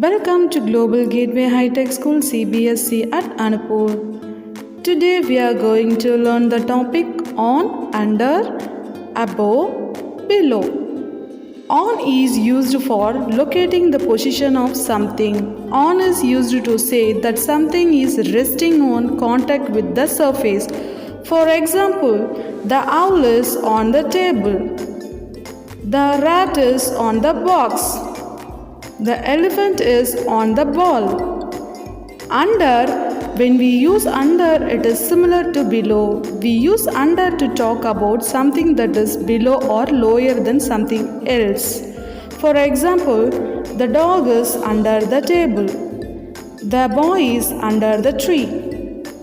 Welcome to Global Gateway High Tech School CBSE at Anupur. Today we are going to learn the topic on, under, above, below. On is used for locating the position of something. On is used to say that something is resting on contact with the surface. For example, the owl is on the table. The rat is on the box. The elephant is on the ball. Under, when we use under, it is similar to below. We use under to talk about something that is below or lower than something else. For example, the dog is under the table. The boy is under the tree.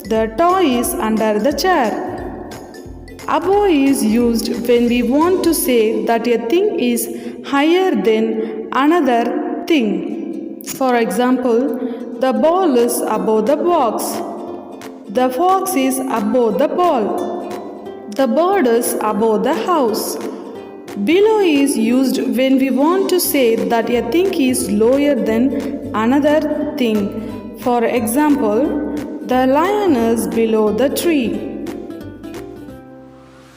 The toy is under the chair. Above is used when we want to say that a thing is higher than another thing. For example, the ball is above the box. The fox is above the ball. The bird is above the house. Below is used when we want to say that a thing is lower than another thing. For example, the lion is below the tree.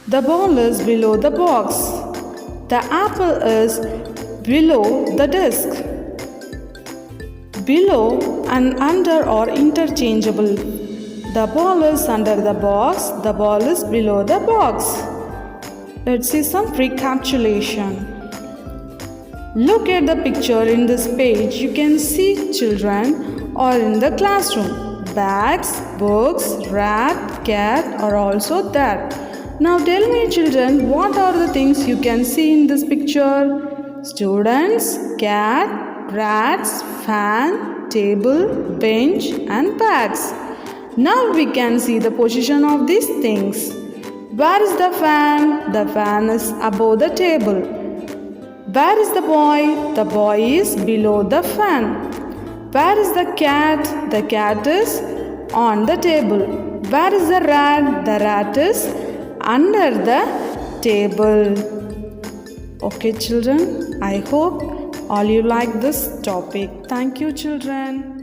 The ball is below the box. The apple is below the desk. Below and under are interchangeable. The ball is under the box. The ball is below the box. Let's see some recapitulation. Look at the picture in this page. You can see children are in the classroom. Bags, books, rat, cat are also there. Now tell me children, what are the things you can see in this picture? Students, cat, rats, fan, table, bench and bags. Now we can see the position of these things. Where is the fan? The fan is above the table. Where is the boy? The boy is below the fan. Where is the cat? The cat is on the table. Where is the rat? The rat is under the table. Okay children, I hope all you like this topic. Thank you children.